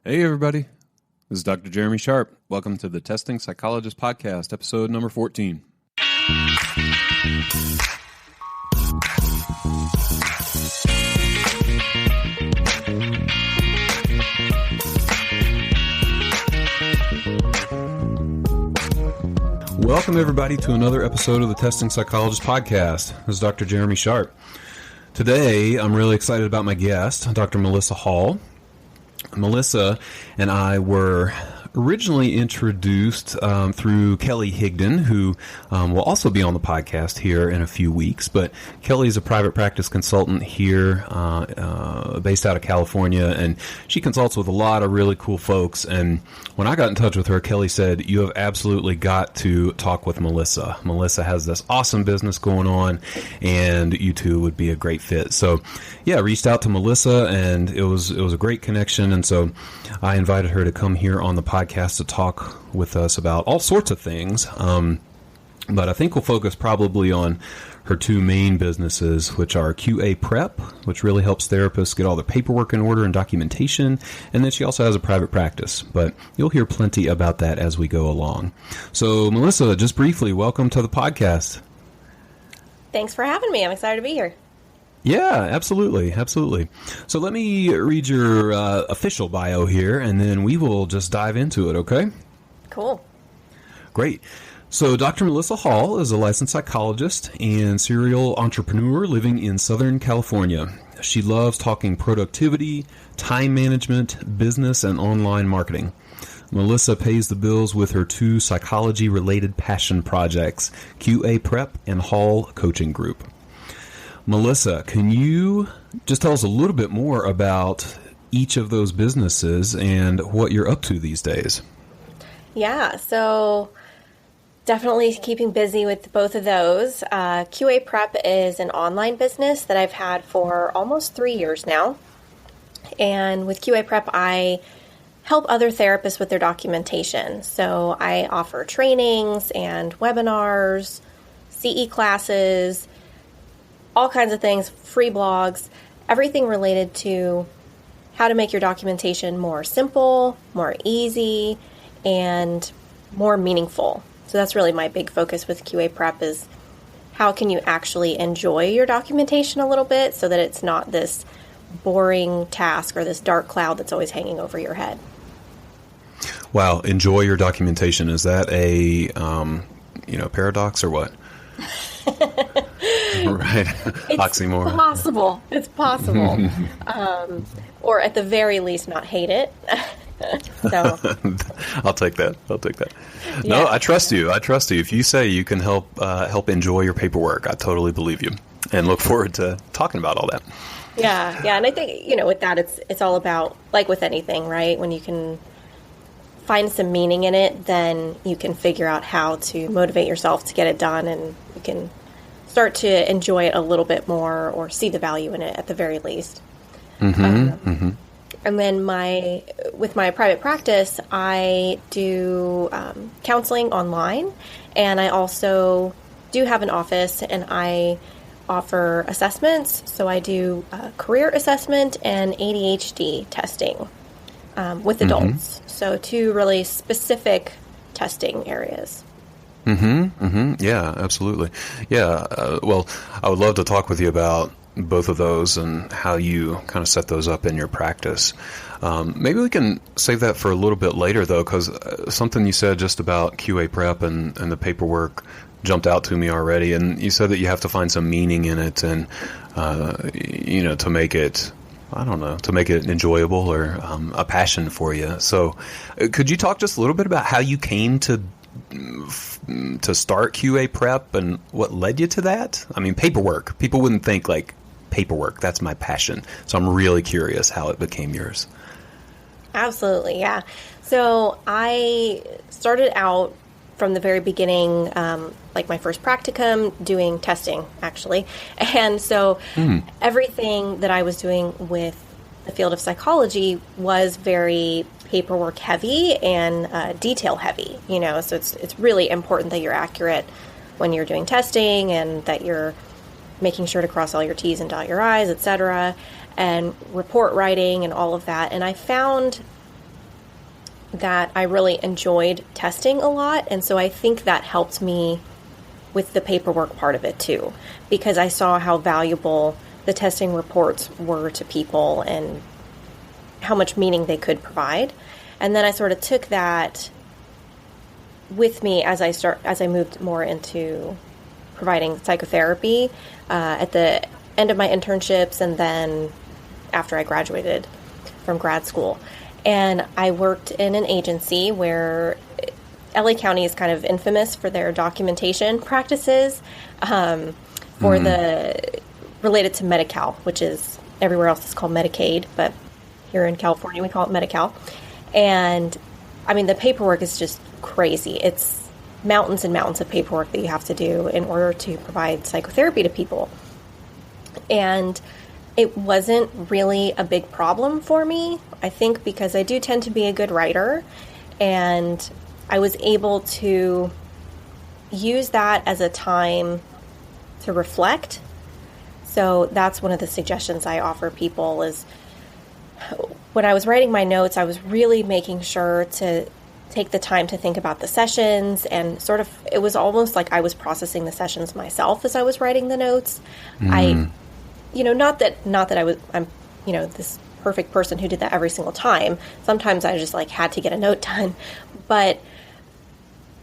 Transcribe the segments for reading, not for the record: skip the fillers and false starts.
Hey, everybody. This is Dr. Jeremy Sharp. Welcome to the Testing Psychologist podcast, episode number 14. Welcome, everybody, to another episode of the Testing Psychologist podcast. This is Dr. Jeremy Sharp. Today, I'm really excited about my guest, Dr. Maelisa Hall. Maelisa and I were originally introduced through Kelly Higdon, who will also be on the podcast here in a few weeks. But Kelly is a private practice consultant here based out of California, and she consults with a lot of really cool folks. And when I got in touch with her, Kelly said, "You have absolutely got to talk with Maelisa. Maelisa has this awesome business going on, and you two would be a great fit." So, yeah, I reached out to Maelisa, and it was a great connection. And so I invited her to come here on the podcast to talk with us about all sorts of things. But I think we'll focus probably on her two main businesses, which are QA Prep, which really helps therapists get all their paperwork in order and documentation. And then she also has a private practice. But you'll hear plenty about that as we go along. So, Maelisa, just briefly, welcome to the podcast. Thanks for having me. I'm excited to be here. Yeah, absolutely. Absolutely. So let me read your official bio here, and then we will just dive into it, okay? Cool. Great. So Dr. Maelisa Hall is a licensed psychologist and serial entrepreneur living in Southern California. She loves talking productivity, time management, business, and online marketing. Maelisa pays the bills with her two psychology-related passion projects, QA Prep and Hall Coaching Group. Maelisa, can you just tell us a little bit more about each of those businesses and what you're up to these days? Yeah, so definitely keeping busy with both of those. QA Prep is an online business that I've had for almost 3 years now. And with QA Prep, I help other therapists with their documentation. So I offer trainings and webinars, CE classes, all kinds of things, free blogs, everything related to how to make your documentation more simple, more easy, and more meaningful. So that's really my big focus with QA Prep is how can you actually enjoy your documentation a little bit so that it's not this boring task or this dark cloud that's always hanging over your head. Wow, enjoy your documentation. Is that a paradox or what? Right. Oxymoron. It's possible. Or at the very least not hate it. So I'll take that. Yeah. No, I trust you. If you say you can help enjoy your paperwork, I totally believe you and look forward to talking about all that. Yeah. And I think, with that, it's all about, like with anything, right? When you can find some meaning in it, then you can figure out how to motivate yourself to get it done, and you can start to enjoy it a little bit more or see the value in it at the very least. And then with my private practice, I do counseling online, and I also do have an office, and I offer assessments. So I do career assessment and ADHD testing with adults. So two really specific testing areas. Yeah, absolutely. Yeah. Well, I would love to talk with you about both of those and how you kind of set those up in your practice. Maybe we can save that for a little bit later, though, because something you said just about QA Prep and the paperwork jumped out to me already. And you said that you have to find some meaning in it and, to make it, to make it enjoyable or a passion for you. So could you talk just a little bit about how you came to start QA Prep and what led you to that? I mean, paperwork. People wouldn't think like paperwork. That's my passion. So I'm really curious how it became yours. Absolutely, yeah. So I started out from the very beginning, like my first practicum, doing testing, actually. And so everything that I was doing with the field of psychology was very paperwork heavy and detail heavy, so it's really important that you're accurate when you're doing testing and that you're making sure to cross all your T's and dot your I's, etc., and report writing and all of that. And I found that I really enjoyed testing a lot. And so I think that helped me with the paperwork part of it too, because I saw how valuable the testing reports were to people and how much meaning they could provide. And then I sort of took that with me as I moved more into providing psychotherapy at the end of my internships and then after I graduated from grad school. And I worked in an agency where LA County is kind of infamous for their documentation practices for the related to Medi-Cal, which is everywhere else is called Medicaid, but here in California we call it Medi-Cal. And I mean, the paperwork is just crazy. It's mountains and mountains of paperwork that you have to do in order to provide psychotherapy to people. And it wasn't really a big problem for me, I think, because I do tend to be a good writer, and I was able to use that as a time to reflect. So that's one of the suggestions I offer people is when I was writing my notes, I was really making sure to take the time to think about the sessions, and sort of, it was almost like I was processing the sessions myself as I was writing the notes. Not that I'm this perfect person who did that every single time. Sometimes I just had to get a note done. But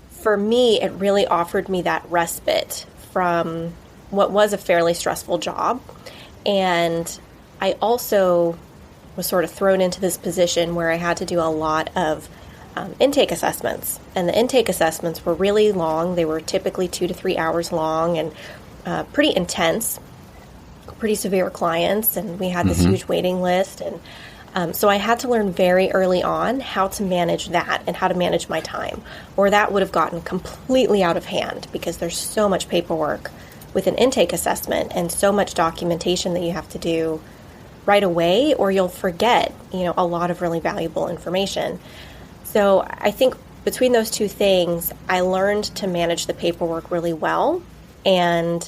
for me, it really offered me that respite from what was a fairly stressful job. And I also was sort of thrown into this position where I had to do a lot of intake assessments. And the intake assessments were really long. They were typically 2 to 3 hours long and pretty intense, pretty severe clients. And we had this huge waiting list. And so I had to learn very early on how to manage that and how to manage my time, or that would have gotten completely out of hand because there's so much paperwork with an intake assessment and so much documentation that you have to do right away, or you'll forget, a lot of really valuable information. So I think between those two things, I learned to manage the paperwork really well, and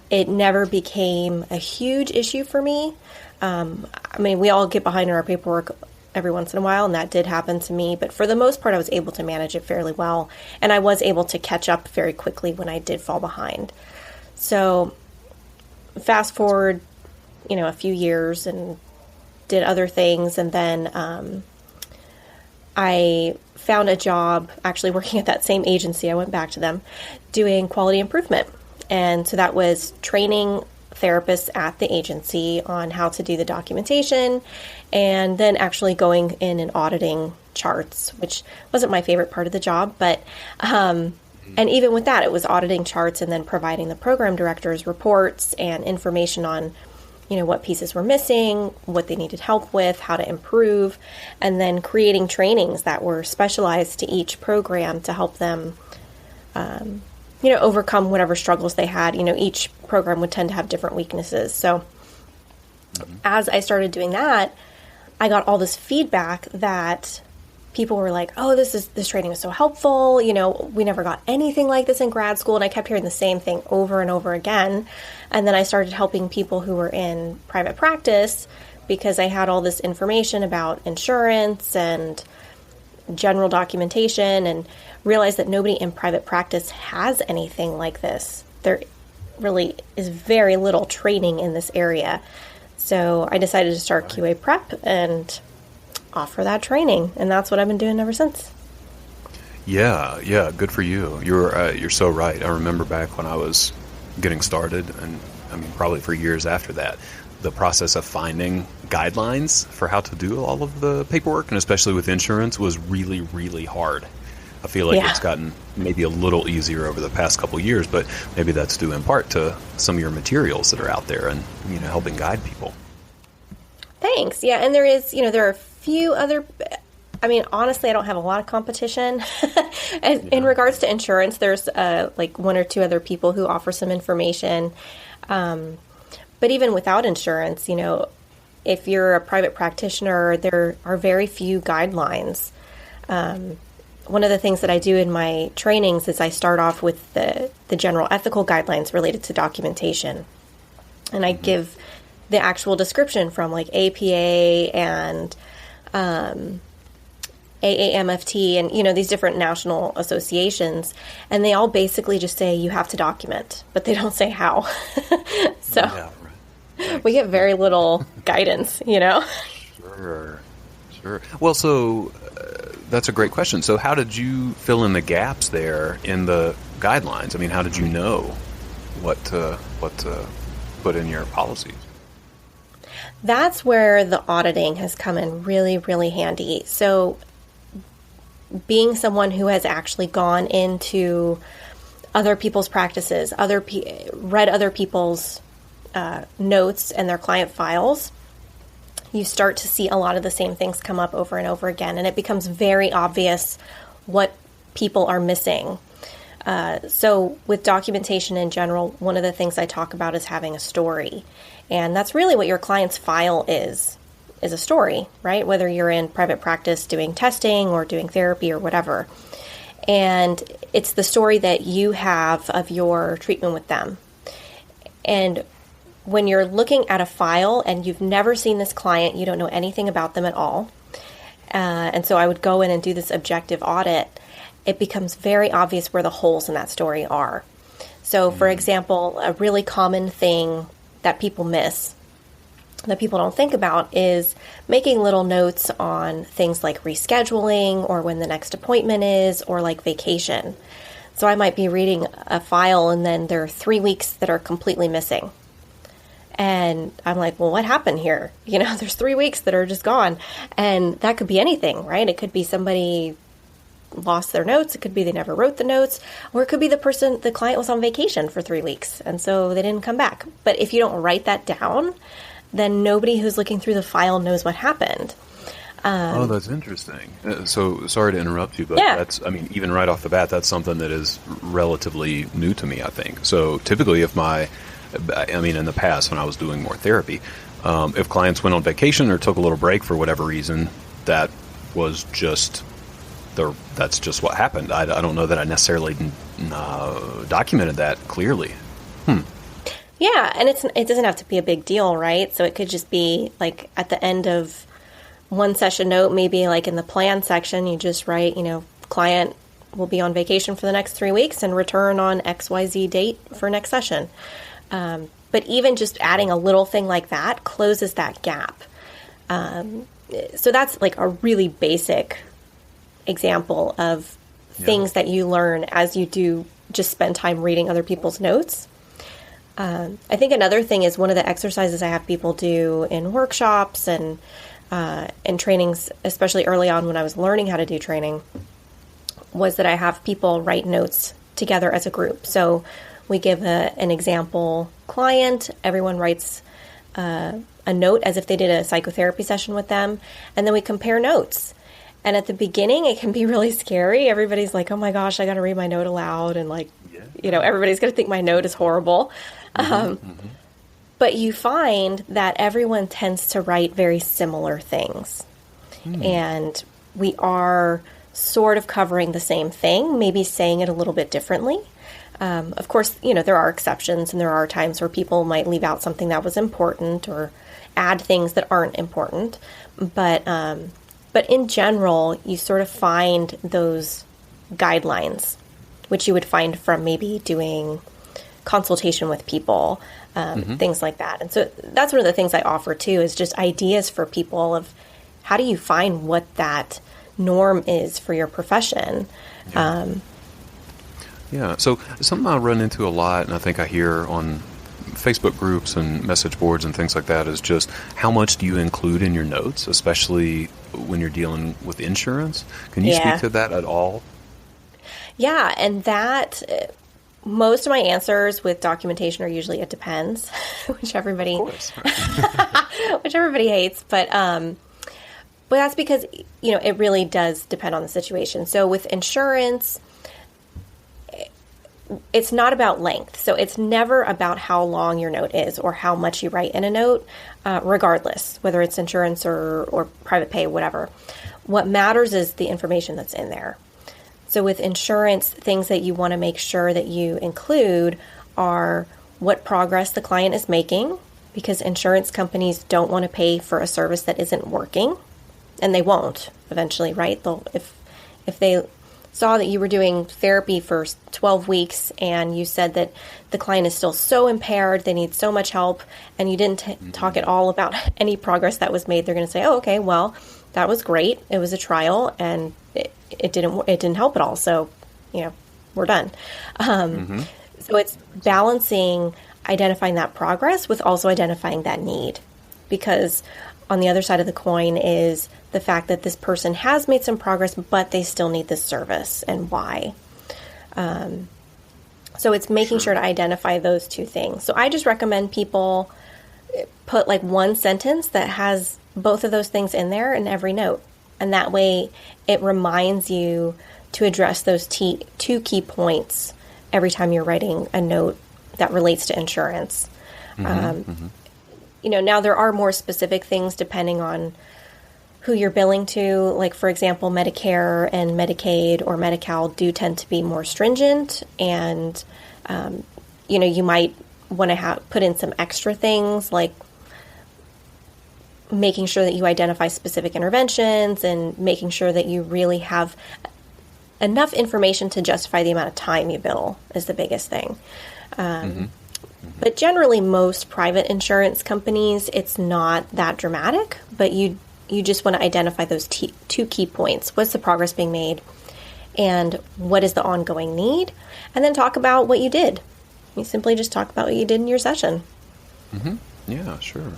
it never became a huge issue for me. We all get behind in our paperwork every once in a while, and that did happen to me. But for the most part, I was able to manage it fairly well, and I was able to catch up very quickly when I did fall behind. So fast forward, a few years and did other things, and then I found a job actually working at that same agency. I went back to them doing quality improvement. And so that was training therapists at the agency on how to do the documentation, and then actually going in and auditing charts, which wasn't my favorite part of the job. But, and even with that, it was auditing charts and then providing the program directors reports and information on, what pieces were missing, what they needed help with, how to improve, and then creating trainings that were specialized to each program to help them overcome whatever struggles they had. Each program would tend to have different weaknesses. So as I started doing that, I got all this feedback that people were like, oh, this training is so helpful. We never got anything like this in grad school. And I kept hearing the same thing over and over again. And then I started helping people who were in private practice because I had all this information about insurance and general documentation, and realized that nobody in private practice has anything like this. There really is very little training in this area. So I decided to start QA Prep and offer that training, and that's what I've been doing ever since. Yeah, good for you. You're so right. I remember back when I was getting started, and probably for years after that, the process of finding guidelines for how to do all of the paperwork, and especially with insurance, was really, really hard. I feel like it's gotten maybe a little easier over the past couple of years, but maybe that's due in part to some of your materials that are out there and, helping guide people. Thanks. Yeah, and there are a few other, honestly, I don't have a lot of competition. In regards to insurance, there's one or two other people who offer some information. But even without insurance, if you're a private practitioner, there are very few guidelines. One of the things that I do in my trainings is I start off with the general ethical guidelines related to documentation. And I give the actual description from APA and AAMFT, and, these different national associations, and they all basically just say you have to document, but they don't say how. So Yeah, right. we get very little guidance, Sure. Well, so that's a great question. So how did you fill in the gaps there in the guidelines? I mean, how did you know what to put in your policies? That's where the auditing has come in really, really handy. So being someone who has actually gone into other people's practices, read other people's notes and their client files, you start to see a lot of the same things come up over and over again, and it becomes very obvious what people are missing. So with documentation in general, one of the things I talk about is having a story, and that's really what your client's file is a story, right? Whether you're in private practice doing testing or doing therapy or whatever. And it's the story that you have of your treatment with them. And when you're looking at a file and you've never seen this client, you don't know anything about them at all. And so I would go in and do this objective audit. It becomes very obvious where the holes in that story are. So, for example, a really common thing that people miss, that people don't think about, is making little notes on things like rescheduling or when the next appointment is, or like vacation. So I might be reading a file and then there are 3 weeks that are completely missing. And I'm like, well, what happened here? There's 3 weeks that are just gone. And that could be anything, right? It could be somebody lost their notes. It could be they never wrote the notes, or it could be the client was on vacation for 3 weeks and so they didn't come back. But if you don't write that down, then nobody who's looking through the file knows what happened. That's interesting. So sorry to interrupt you, but Yeah. that's, I mean, even right off the bat, that's something that is relatively new to me, I think. So typically in the past when I was doing more therapy, if clients went on vacation or took a little break for whatever reason, that was just that's just what happened. I don't know that I necessarily documented that clearly. Yeah, and it doesn't have to be a big deal, right? So it could just be like at the end of one session note, maybe like in the plan section, you just write, client will be on vacation for the next 3 weeks and return on XYZ date for next session. But even just adding a little thing like that closes that gap. So that's like a really basic example of things that you learn as you do just spend time reading other people's notes. I think another thing is one of the exercises I have people do in workshops and trainings, especially early on when I was learning how to do training, was that I have people write notes together as a group. So we give an example client, everyone writes a note as if they did a psychotherapy session with them, and then we compare notes. And at the beginning, it can be really scary. Everybody's like, oh my gosh, I got to read my note aloud. And everybody's going to think my note is horrible. But you find that everyone tends to write very similar things. And we are sort of covering the same thing, maybe saying it a little bit differently. Of course, there are exceptions, and there are times where people might leave out something that was important or add things that aren't important. But in general, you sort of find those guidelines, which you would find from maybe doing consultation with people, things like that. And so that's one of the things I offer too, is just ideas for people of how do you find what that norm is for your profession. So something I run into a lot, and I think I hear on Facebook groups and message boards and things like that, is just how much do you include in your notes, especially when you're dealing with insurance? Can you speak to that at all? Yeah, and that most of my answers with documentation are usually it depends, which everybody hates, but that's because it really does depend on the situation. So with insurance, it's not about length. So it's never about how long your note is or how much you write in a note, regardless, whether it's insurance or private pay, whatever. What matters is the information that's in there. So with insurance, things that you want to make sure that you include are what progress the client is making, because insurance companies don't want to pay for a service that isn't working. and they won't eventually, right? They'll, if they saw that you were doing therapy for 12 weeks and you said that the client is still so impaired, they need so much help, and you didn't talk at all about any progress that was made, they're going to say, oh, okay, well, that was great. It was a trial and it didn't help at all. So, we're done. So it's balancing identifying that progress with also identifying that need, because on the other side of the coin is the fact that this person has made some progress, but they still need this service, and why. So it's making sure to identify those two things. So I just recommend people put like one sentence that has both of those things in there in every note. And that way it reminds you to address those two key points every time you're writing a note that relates to insurance. Now there are more specific things depending on who you're billing to. Like, for example, Medicare and Medicaid or Medi-Cal do tend to be more stringent. And, you might want to put in some extra things like making sure that you identify specific interventions and making sure that you really have enough information to justify the amount of time you bill is the biggest thing. But generally, most private insurance companies, it's not that dramatic, but you just want to identify those two key points. What's the progress being made? And what is the ongoing need? And then talk about what you did. You simply just talk about what you did in your session. Yeah, sure.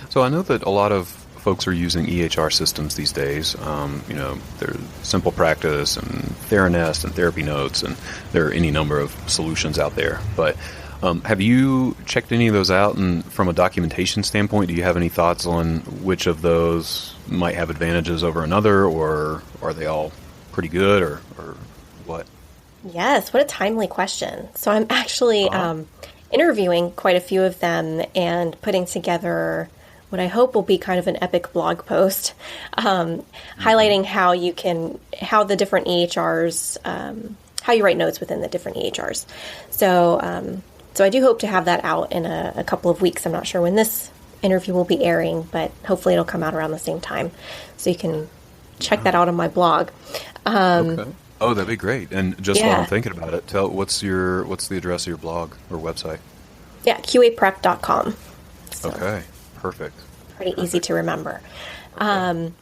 So I know that a lot of folks are using EHR systems these days. There's Simple Practice and Theranest and Therapy Notes, and there are any number of solutions out there. But have you checked any of those out? And from a documentation standpoint, do you have any thoughts on which of those might have advantages over another, or are they all pretty good, or what? Yes, what a timely question. So I'm actually interviewing quite a few of them and putting together what I hope will be kind of an epic blog post, highlighting how the different EHRs, how you write notes within the different EHRs. So I do hope to have that out in a couple of weeks. I'm not sure when this interview will be airing, but hopefully it'll come out around the same time. So you can check that out on my blog. Okay. Oh, that'd be great. And just while I'm thinking about it, what's the address of your blog or website? Yeah, qaprep.com. So okay, perfect. Pretty easy to remember. But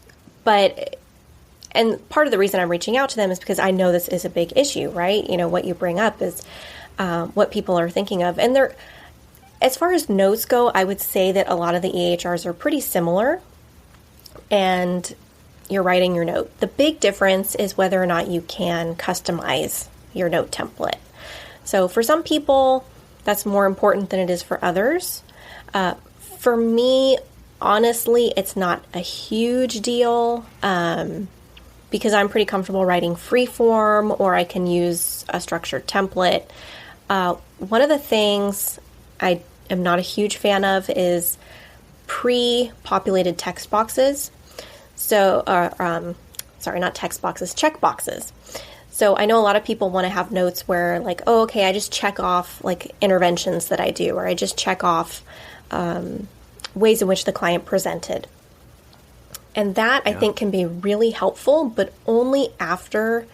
part of the reason I'm reaching out to them is because I know this is a big issue, right? What you bring up is what people are thinking of. And as far as notes go, I would say that a lot of the EHRs are pretty similar, and you're writing your note. The big difference is whether or not you can customize your note template. So for some people, that's more important than it is for others. For me, honestly, it's not a huge deal because I'm pretty comfortable writing free form, or I can use a structured template. One of the things I am not a huge fan of is pre-populated text boxes. So, sorry, not text boxes, check boxes. So I know a lot of people want to have notes where like, oh, okay, I just check off like interventions that I do, or I just check off ways in which the client presented. And that I think can be really helpful, but only after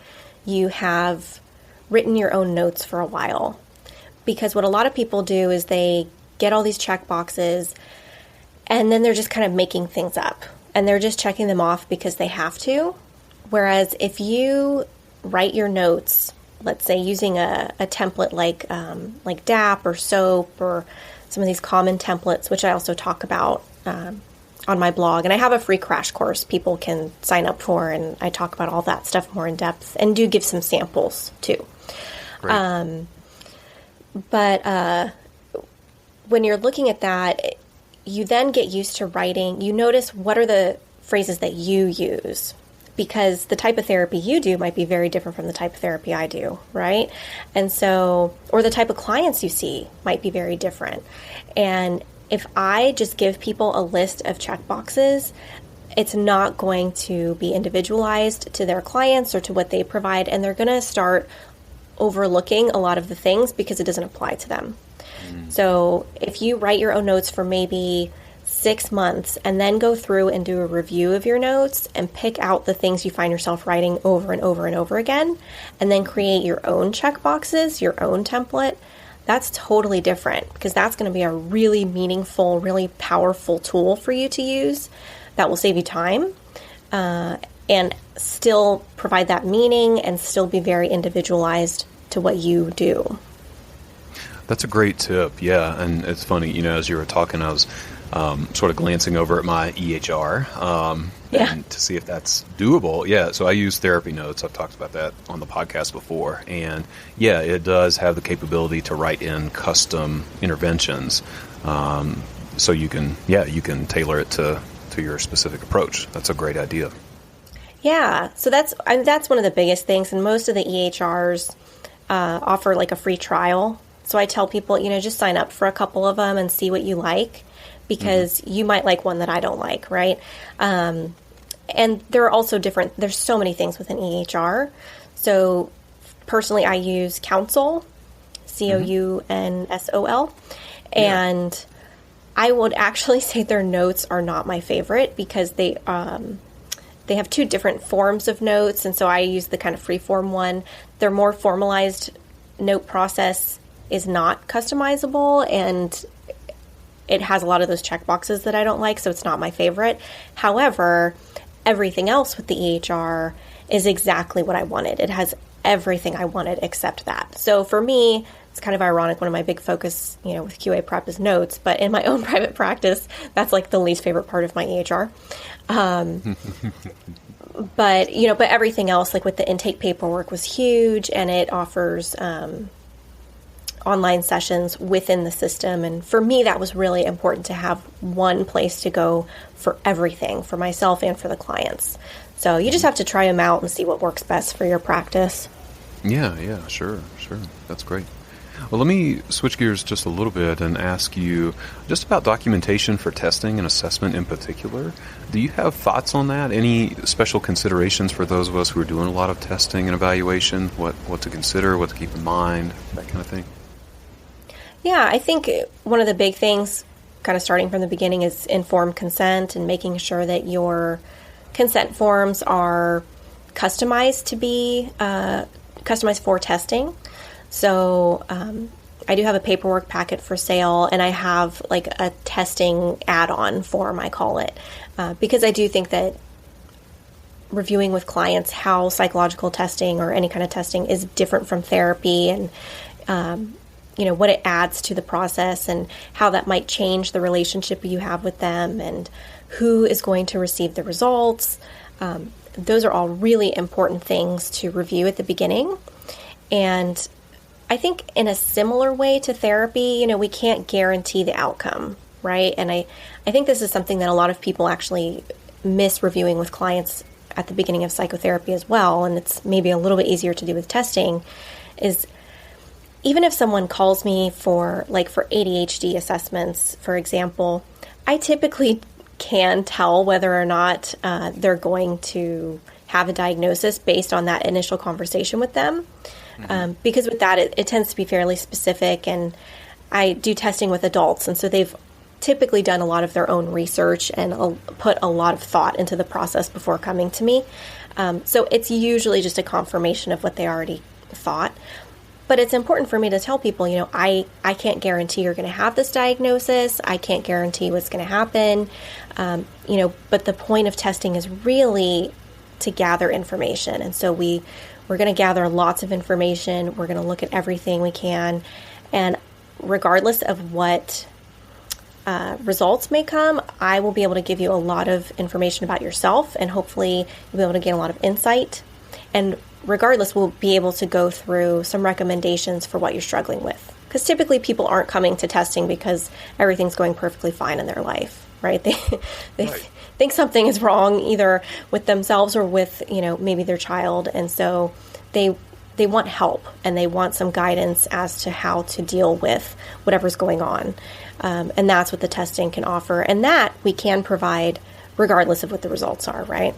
you have written your own notes for a while. Because what a lot of people do is they get all these check boxes and then they're just kind of making things up. And they're just checking them off because they have to. Whereas if you write your notes, let's say using a template like DAP or SOAP or some of these common templates, which I also talk about on my blog. And I have a free crash course people can sign up for, and I talk about all that stuff more in depth and do give some samples too. But when you're looking at that, you then get used to writing. You notice what are the phrases that you use, because the type of therapy you do might be very different from the type of therapy I do, right? And so, or the type of clients you see might be very different. And if I just give people a list of check boxes, it's not going to be individualized to their clients or to what they provide, and they're going to start overlooking a lot of the things because it doesn't apply to them. So if you write your own notes for maybe 6 months and then go through and do a review of your notes and pick out the things you find yourself writing over and over and over again, and then create your own checkboxes, your own template, that's totally different, because that's going to be a really meaningful, really powerful tool for you to use that will save you time and still provide that meaning and still be very individualized to what you do. That's a great tip, yeah. And it's funny, as you were talking, I was sort of glancing over at my EHR and to see if that's doable. Yeah, so I use therapy notes. I've talked about that on the podcast before. And yeah, it does have the capability to write in custom interventions. So you can tailor it to your specific approach. That's a great idea. Yeah, so that's one of the biggest things. And most of the EHRs offer like a free trial. So I tell people, just sign up for a couple of them and see what you like, because you might like one that I don't like, right? And there are also there's so many things within EHR. So personally, I use Counsel, Counsol, and I would actually say their notes are not my favorite, because they have two different forms of notes, and so I use the kind of free-form one. Their more formalized note process is not customizable, and it has a lot of those checkboxes that I don't like, so it's not my favorite. However, everything else with the EHR is exactly what I wanted. It has everything I wanted except that. So for me, it's kind of ironic. One of my big focus, with QA prep is notes, but in my own private practice, that's like the least favorite part of my EHR. But everything else, like with the intake paperwork, was huge, and it offers online sessions within the system. And for me, that was really important to have one place to go for everything, for myself and for the clients. So you just have to try them out and see what works best for your practice. Yeah, sure. That's great. Well, let me switch gears just a little bit and ask you just about documentation for testing and assessment in particular. Do you have thoughts on that? Any special considerations for those of us who are doing a lot of testing and evaluation? What to consider, what to keep in mind, that kind of thing? Yeah, I think one of the big things, kind of starting from the beginning, is informed consent and making sure that your consent forms are customized to be customized for testing. So I do have a paperwork packet for sale, and I have like a testing add-on form, I call it, because I do think that reviewing with clients how psychological testing or any kind of testing is different from therapy, and what it adds to the process and how that might change the relationship you have with them and who is going to receive the results. Those are all really important things to review at the beginning. And I think in a similar way to therapy, we can't guarantee the outcome, right? And I think this is something that a lot of people actually miss reviewing with clients at the beginning of psychotherapy as well, and it's maybe a little bit easier to do with testing, is even if someone calls me for ADHD assessments, for example, I typically can tell whether or not they're going to have a diagnosis based on that initial conversation with them. Because with that, it tends to be fairly specific, and I do testing with adults, and so they've typically done a lot of their own research and put a lot of thought into the process before coming to me. So it's usually just a confirmation of what they already thought. But it's important for me to tell people, I can't guarantee you're going to have this diagnosis. I can't guarantee what's going to happen. But the point of testing is really to gather information. And so we're going to gather lots of information. We're going to look at everything we can. And regardless of what results may come, I will be able to give you a lot of information about yourself, and hopefully you'll be able to gain a lot of insight. And regardless, we'll be able to go through some recommendations for what you're struggling with. Because typically people aren't coming to testing because everything's going perfectly fine in their life, right? They Right. think something is wrong either with themselves or with, maybe their child. And so they want help, and they want some guidance as to how to deal with whatever's going on. And that's what the testing can offer. And that we can provide regardless of what the results are, right?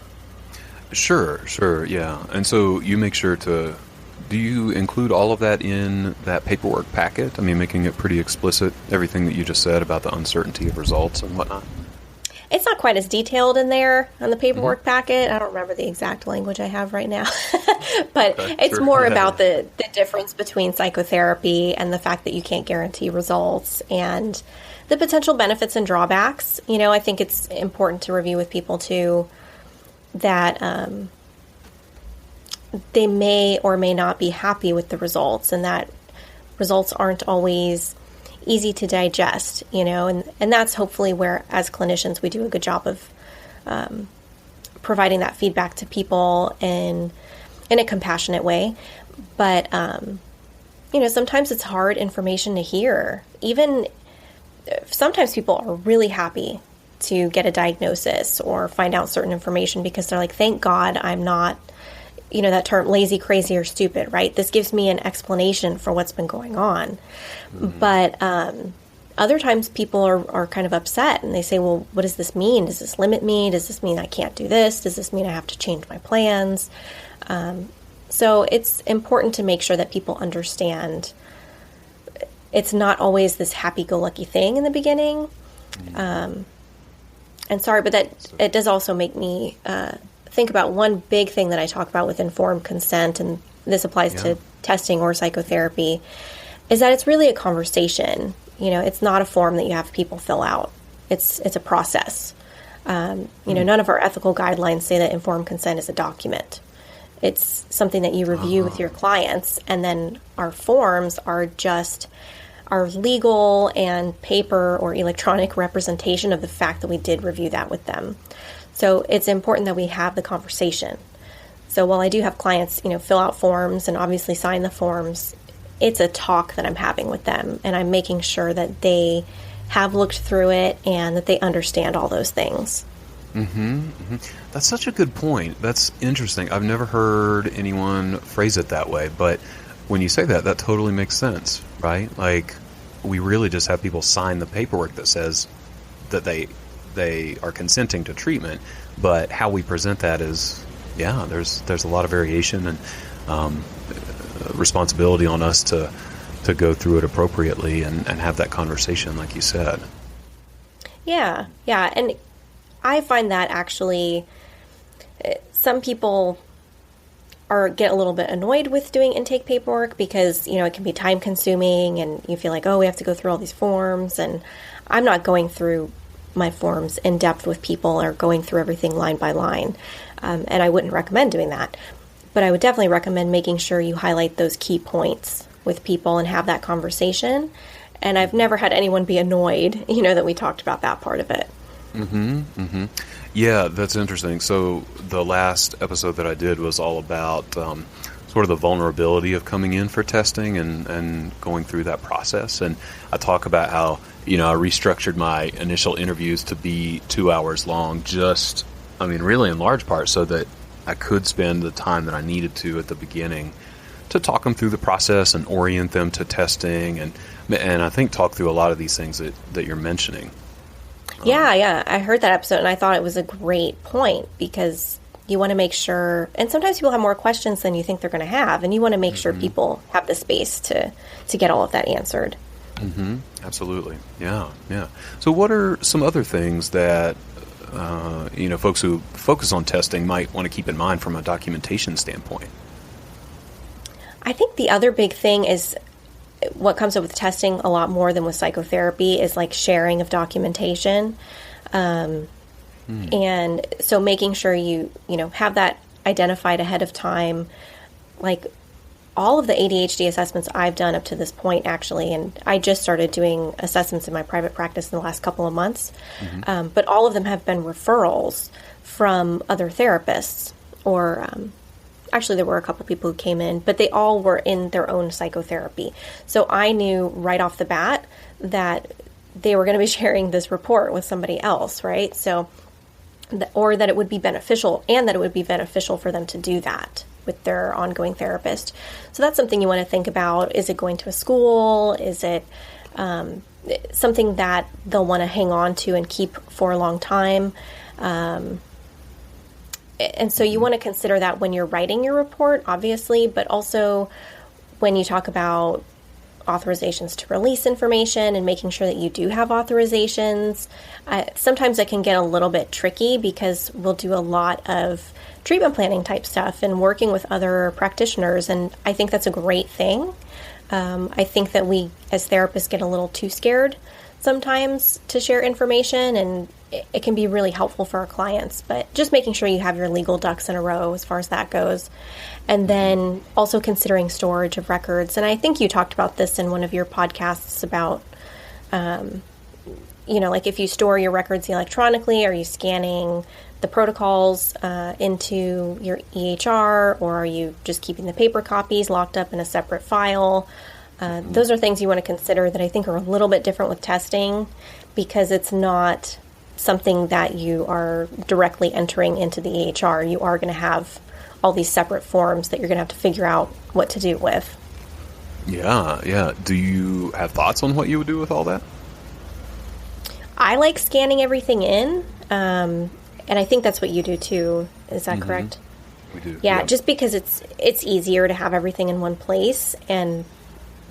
Sure, yeah. And so you make sure do you include all of that in that paperwork packet? I mean, making it pretty explicit, everything that you just said about the uncertainty of results and whatnot? It's not quite as detailed in there on the paperwork packet. I don't remember the exact language I have right now, but it's more about the difference between psychotherapy and the fact that you can't guarantee results and the potential benefits and drawbacks. I think it's important to review with people too that they may or may not be happy with the results, and that results aren't always easy to digest, and that's hopefully where, as clinicians, we do a good job of providing that feedback to people in a compassionate way. But, sometimes it's hard information to hear. Even sometimes people are really happy to get a diagnosis or find out certain information because they're like, thank God I'm not, that term lazy, crazy, or stupid, right? This gives me an explanation for what's been going on. But other times people are kind of upset and they say, well, what does this mean? Does this limit me? Does this mean I can't do this? Does this mean I have to change my plans? So it's important to make sure that people understand it's not always this happy-go-lucky thing in the beginning. And sorry, but that it does also make me think about one big thing that I talk about with informed consent, and this applies to testing or psychotherapy, is that it's really a conversation. It's not a form that you have people fill out. It's a process. None of our ethical guidelines say that informed consent is a document. It's something that you review with your clients, and then our forms are just our legal and paper or electronic representation of the fact that we did review that with them. So it's important that we have the conversation. So while I do have clients, fill out forms and obviously sign the forms, it's a talk that I'm having with them, and I'm making sure that they have looked through it and that they understand all those things. That's such a good point. That's interesting. I've never heard anyone phrase it that way, but when you say that, that totally makes sense, right? Like, we really just have people sign the paperwork that says that they are consenting to treatment, but how we present that is, there's a lot of variation and responsibility on us to go through it appropriately and have that conversation, like you said. Yeah, and I find that actually some people get a little bit annoyed with doing intake paperwork because, it can be time consuming and you feel like, oh, we have to go through all these forms, and I'm not going through my forms in depth with people or going through everything line by line. And I wouldn't recommend doing that. But I would definitely recommend making sure you highlight those key points with people and have that conversation. And I've never had anyone be annoyed, that we talked about that part of it. Yeah, that's interesting. So the last episode that I did was all about sort of the vulnerability of coming in for testing and going through that process. And I talk about how, I restructured my initial interviews to be 2 hours long, really in large part so that I could spend the time that I needed to at the beginning to talk them through the process and orient them to testing and I think talk through a lot of these things that you're mentioning. Yeah, I heard that episode and I thought it was a great point because you want to make sure, and sometimes people have more questions than you think they're going to have, and you want to make sure people have the space to get all of that answered. Absolutely. Yeah. So what are some other things that, folks who focus on testing might want to keep in mind from a documentation standpoint? I think the other big thing is what comes up with testing a lot more than with psychotherapy is like sharing of documentation. And so making sure you have that identified ahead of time, like all of the ADHD assessments I've done up to this point, actually, and I just started doing assessments in my private practice in the last couple of months, but all of them have been referrals from other therapists, or actually there were a couple people who came in, but they all were in their own psychotherapy. So I knew right off the bat that they were going to be sharing this report with somebody else, right? So, or that it would be beneficial, and that it would be beneficial for them to do that with their ongoing therapist. So that's something you want to think about. Is it going to a school? Is it something that they'll want to hang on to and keep for a long time? And so you want to consider that when you're writing your report, obviously, but also when you talk about authorizations to release information and making sure that you do have authorizations. Sometimes it can get a little bit tricky because we'll do a lot of treatment planning type stuff and working with other practitioners, and I think that's a great thing. I think that we as therapists get a little too scared sometimes to share information, and it can be really helpful for our clients, but just making sure you have your legal ducks in a row as far as that goes. And then also considering storage of records. And I think you talked about this in one of your podcasts about, like if you store your records electronically, are you scanning the protocols into your EHR, or are you just keeping the paper copies locked up in a separate file? Those are things you want to consider that I think are a little bit different with testing, because it's not something that you are directly entering into the EHR. You are going to have all these separate forms that you're going to have to figure out what to do with. Yeah. Do you have thoughts on what you would do with all that? I like scanning everything in, and I think that's what you do too. Is that correct? We do. Yeah, just because it's easier to have everything in one place, and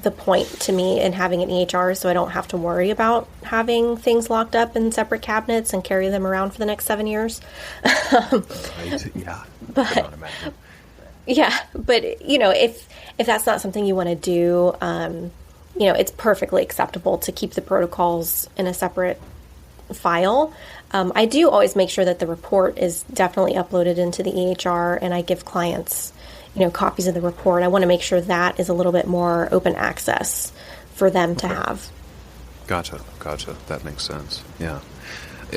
the point to me in having an EHR is so I don't have to worry about having things locked up in separate cabinets and carry them around for the next 7 years. Right. Yeah. But if that's not something you want to do, it's perfectly acceptable to keep the protocols in a separate file. I do always make sure that the report is definitely uploaded into the EHR, and I give clients copies of the report. I want to make sure that is a little bit more open access for them to have. Gotcha. That makes sense. Yeah.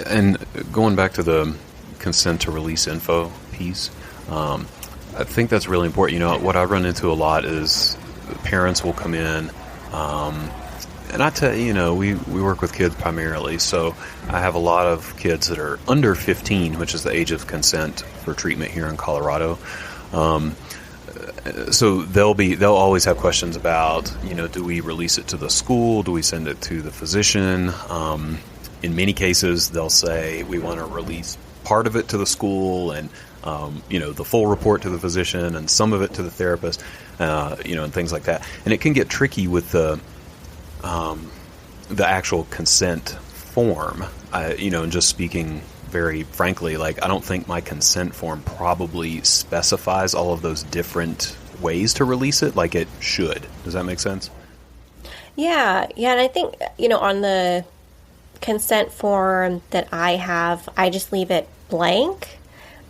And going back to the consent to release info piece, I think that's really important. What I run into a lot is parents will come in, and I tell you, we work with kids primarily, so I have a lot of kids that are under 15, which is the age of consent for treatment here in Colorado. So they'll always have questions about, do we release it to the school? Do we send it to the physician? In many cases, they'll say we want to release part of it to the school and, the full report to the physician and some of it to the therapist, and things like that. And it can get tricky with the actual consent form, and just speaking very frankly, I don't think my consent form probably specifies all of those different ways to release it like it should. Does that make sense? Yeah. And I think, on the consent form that I have, I just leave it blank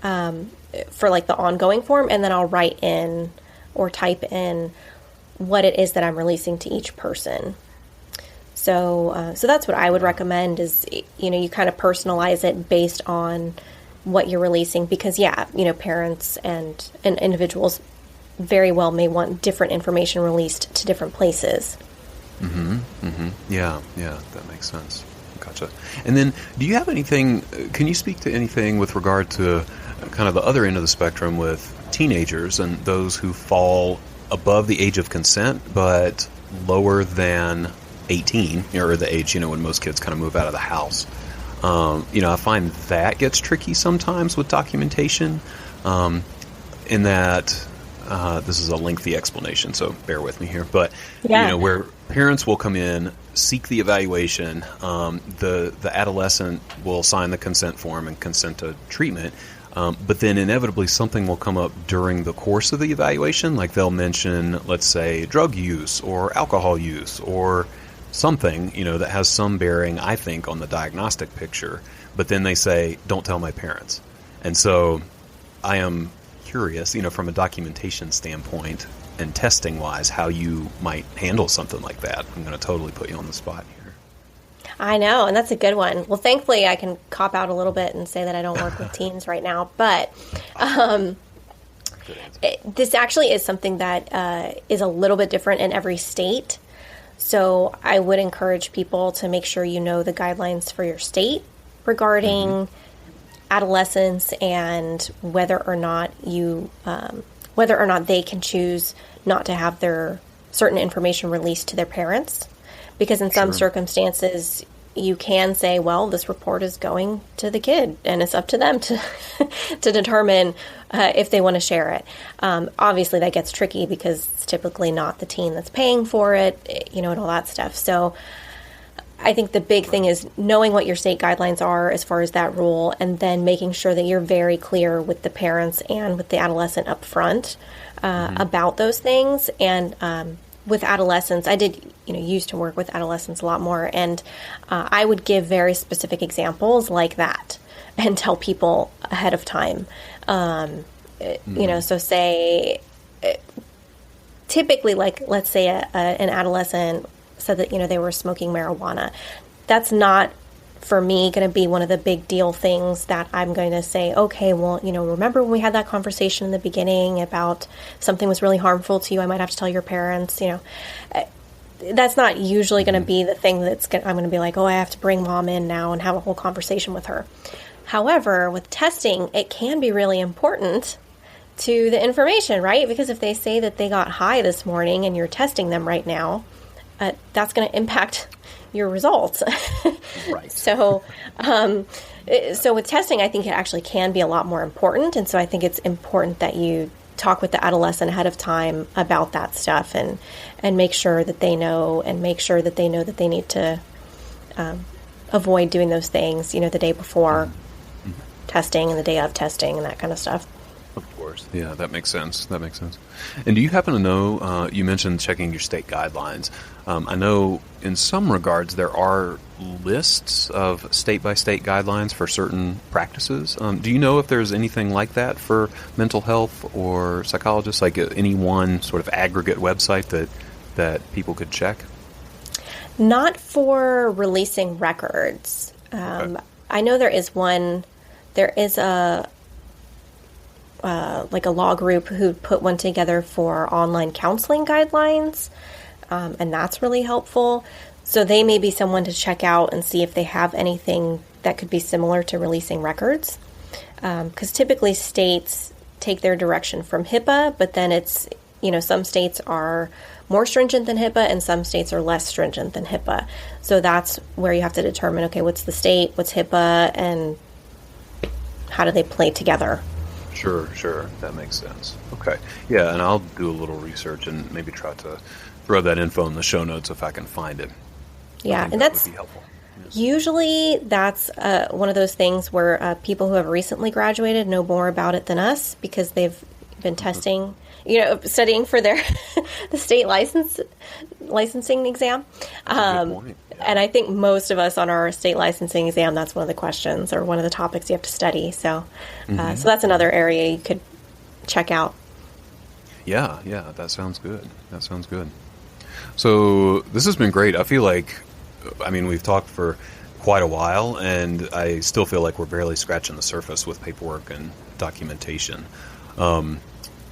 for the ongoing form, and then I'll write in or type in what it is that I'm releasing to each person. So that's what I would recommend is, you kind of personalize it based on what you're releasing, because parents and individuals very well may want different information released to different places. Yeah, that makes sense. Gotcha. And then do you have anything, can you speak to anything with regard to kind of the other end of the spectrum with teenagers and those who fall above the age of consent but lower than 18, or the age, when most kids kind of move out of the house? I find that gets tricky sometimes with documentation, in that this is a lengthy explanation, so bear with me here. But, where parents will come in, seek the evaluation, the adolescent will sign the consent form and consent to treatment, but then inevitably something will come up during the course of the evaluation, like they'll mention, let's say, drug use or alcohol use or something, that has some bearing, I think, on the diagnostic picture. But then they say, don't tell my parents. And so I am curious, from a documentation standpoint and testing-wise, how you might handle something like that. I'm going to totally put you on the spot here. I know, and that's a good one. Well, thankfully, I can cop out a little bit and say that I don't work with teens right now. But this actually is something that is a little bit different in every state. So I would encourage people to make sure you know the guidelines for your state regarding adolescents and whether or not they can choose not to have their certain information released to their parents. Because in some circumstances, you can say, well, this report is going to the kid, and it's up to them to to determine if they want to share it. Obviously, that gets tricky because it's typically not the teen that's paying for it, and all that stuff. So I think the big thing is knowing what your state guidelines are as far as that rule, and then making sure that you're very clear with the parents and with the adolescent up front about those things. And with adolescents, I did, used to work with adolescents a lot more, and I would give very specific examples like that and tell people ahead of time. So say, typically, like, let's say an adolescent said that, they were smoking marijuana. That's not, for me, going to be one of the big deal things that I'm going to say, okay, well, remember when we had that conversation in the beginning about something was really harmful to you, I might have to tell your parents, That's not usually going to be the thing I'm going to be like, oh, I have to bring mom in now and have a whole conversation with her. However, with testing, it can be really important to the information, right? Because if they say that they got high this morning and you're testing them right now, that's going to impact your results. Right. So with testing, I think it actually can be a lot more important. And so I think it's important that you talk with the adolescent ahead of time about that stuff and make sure that they know, and make sure that they know that they need to avoid doing those things, the day before testing and the day of testing and that kind of stuff. Of course. Yeah, that makes sense. And do you happen to know, you mentioned checking your state guidelines. I know in some regards there are lists of state-by-state guidelines for certain practices. Do you know if there's anything like that for mental health or psychologists, like any one sort of aggregate website that people could check? Not for releasing records. Okay. I know there is one. There is like a law group who put one together for online counseling guidelines, and that's really helpful. So they may be someone to check out and see if they have anything that could be similar to releasing records. Because typically states take their direction from HIPAA, but then it's, some states are more stringent than HIPAA and some states are less stringent than HIPAA. So that's where you have to determine, okay, what's the state, what's HIPAA, and how do they play together? Sure. That makes sense. Okay. Yeah, and I'll do a little research and maybe try to throw that info in the show notes if I can find it. Yeah, and that's would be helpful. Yes. Usually that's one of those things where people who have recently graduated know more about it than us because they've been testing, studying for their the state licensing exam. Good point. Yeah. And I think most of us on our state licensing exam, that's one of the questions or one of the topics you have to study. So, so that's another area you could check out. Yeah, that sounds good. So this has been great. I feel like, we've talked for quite a while, and I still feel like we're barely scratching the surface with paperwork and documentation.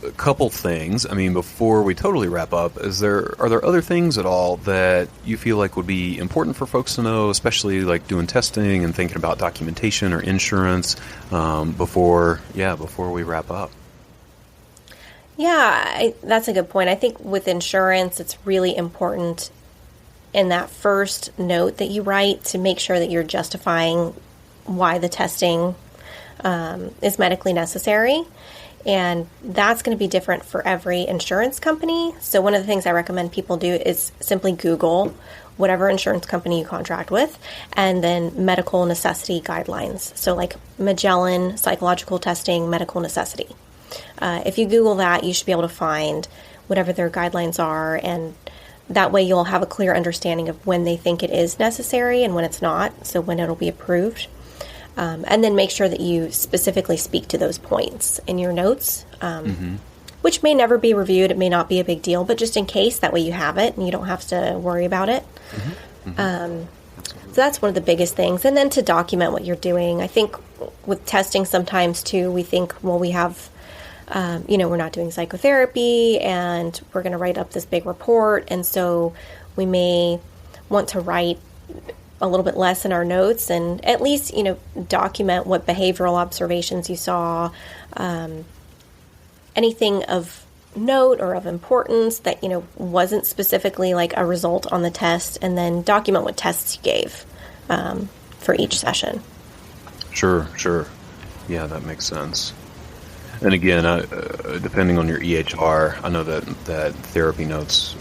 A couple things. Before we totally wrap up, are there other things at all that you feel like would be important for folks to know, especially like doing testing and thinking about documentation or insurance before we wrap up? Yeah, that's a good point. I think with insurance, it's really important in that first note that you write to make sure that you're justifying why the testing is medically necessary. And that's going to be different for every insurance company. So one of the things I recommend people do is simply Google whatever insurance company you contract with, and then medical necessity guidelines. So like Magellan, psychological testing, medical necessity. If you Google that, you should be able to find whatever their guidelines are, and that way you'll have a clear understanding of when they think it is necessary and when it's not, so when it'll be approved. And then make sure that you specifically speak to those points in your notes, which may never be reviewed. It may not be a big deal, but just in case, that way you have it and you don't have to worry about it. So that's one of the biggest things. And then to document what you're doing. I think with testing sometimes too, we think, well, we have, we're not doing psychotherapy and we're going to write up this big report. And so we may want to write a little bit less in our notes and at least, document what behavioral observations you saw, anything of note or of importance that, wasn't specifically like a result on the test, and then document what tests you gave. for each session. Sure. Yeah, that makes sense. And again, depending on your EHR, I know that Therapy Notes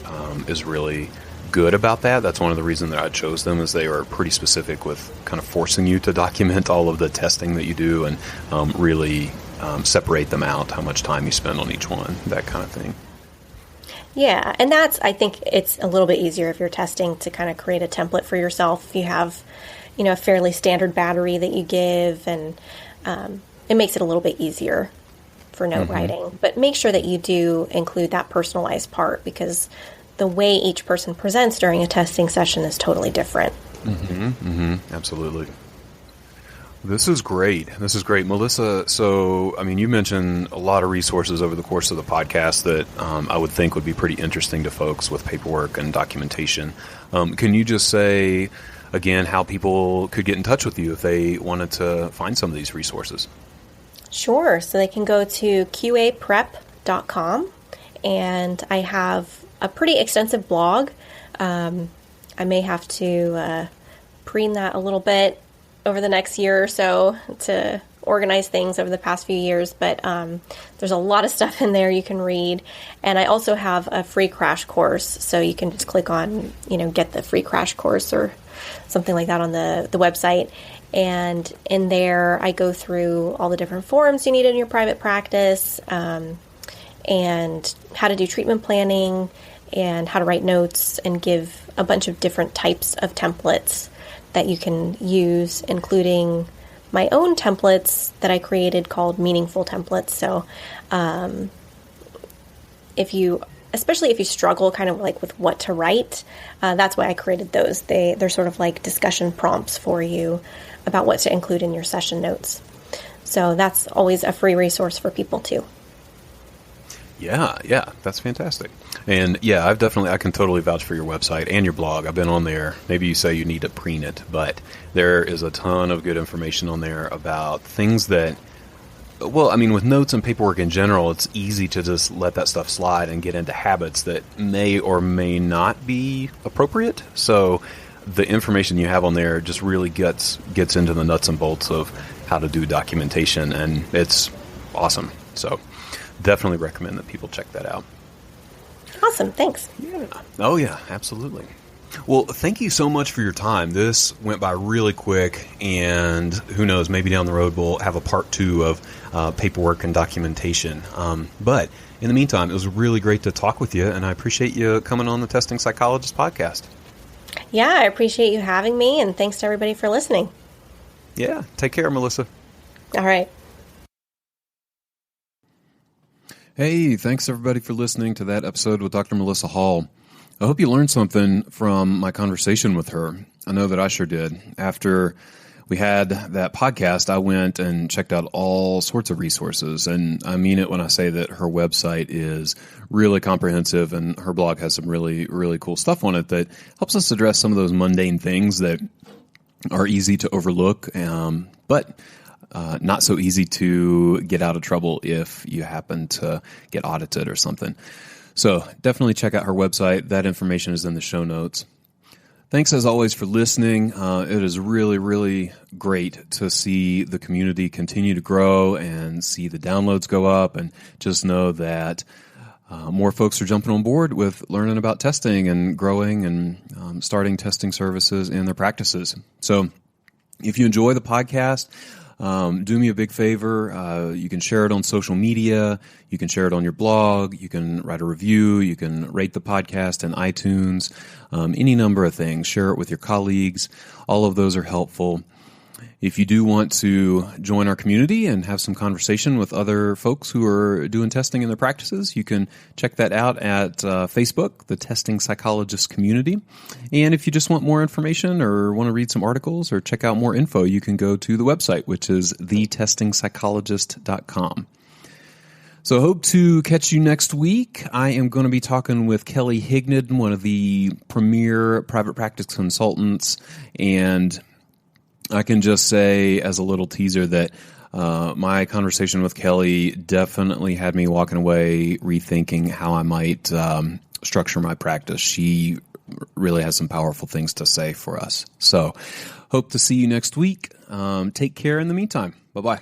is really good about that. That's one of the reasons that I chose them, is they are pretty specific with kind of forcing you to document all of the testing that you do and really separate them out, how much time you spend on each one, that kind of thing. Yeah, and I think it's a little bit easier if you're testing to kind of create a template for yourself. If you have, a fairly standard battery that you give, and it makes it a little bit easier for note writing. But make sure that you do include that personalized part, because the way each person presents during a testing session is totally different. Absolutely. This is great, Maelisa. So, you mentioned a lot of resources over the course of the podcast that I would think would be pretty interesting to folks with paperwork and documentation. Can you just say, again, how people could get in touch with you if they wanted to find some of these resources? Sure. So they can go to qaprep.com, and I have a pretty extensive blog. I may have to preen that a little bit over the next year or so to organize things over the past few years, but there's a lot of stuff in there you can read. And I also have a free crash course, so you can just click on, get the free crash course or something like that on the website. And in there, I go through all the different forms you need in your private practice, and how to do treatment planning, and how to write notes, and give a bunch of different types of templates that you can use, including my own templates that I created called meaningful templates. So especially if you struggle kind of like with what to write, that's why I created those. They're sort of like discussion prompts for you about what to include in your session notes. So that's always a free resource for people too. Yeah, that's fantastic. And yeah, I can totally vouch for your website and your blog. I've been on there. Maybe you say you need to preen it, but there is a ton of good information on there about things that, with notes and paperwork in general, it's easy to just let that stuff slide and get into habits that may or may not be appropriate. So the information you have on there just really gets into the nuts and bolts of how to do documentation, and it's awesome. So definitely recommend that people check that out. Awesome. Thanks. Yeah. Oh, yeah, absolutely. Well, thank you so much for your time. This went by really quick, and who knows, maybe down the road we'll have a part 2 of paperwork and documentation. But in the meantime, it was really great to talk with you, and I appreciate you coming on the Testing Psychologist podcast. Yeah, I appreciate you having me, and thanks to everybody for listening. Yeah. Take care, Maelisa. All right. Hey, thanks everybody for listening to that episode with Dr. Maelisa Hall. I hope you learned something from my conversation with her. I know that I sure did. After we had that podcast, I went and checked out all sorts of resources. And I mean it when I say that her website is really comprehensive, and her blog has some really, really cool stuff on it that helps us address some of those mundane things that are easy to overlook, but not so easy to get out of trouble if you happen to get audited or something. So definitely check out her website. That information is in the show notes. Thanks as always for listening. It is really, really great to see the community continue to grow and see the downloads go up, and just know that more folks are jumping on board with learning about testing and growing and starting testing services in their practices. So if you enjoy the podcast, do me a big favor. You can share it on social media. You can share it on your blog. You can write a review. You can rate the podcast in iTunes. Any number of things. Share it with your colleagues. All of those are helpful. If you do want to join our community and have some conversation with other folks who are doing testing in their practices, you can check that out at Facebook, the Testing Psychologist Community. And if you just want more information or want to read some articles or check out more info, you can go to the website, which is thetestingpsychologist.com. So I hope to catch you next week. I am going to be talking with Kelly Hignan, one of the premier private practice consultants, and I can just say as a little teaser that my conversation with Kelly definitely had me walking away rethinking how I might structure my practice. She really has some powerful things to say for us. So hope to see you next week. Take care in the meantime. Bye-bye.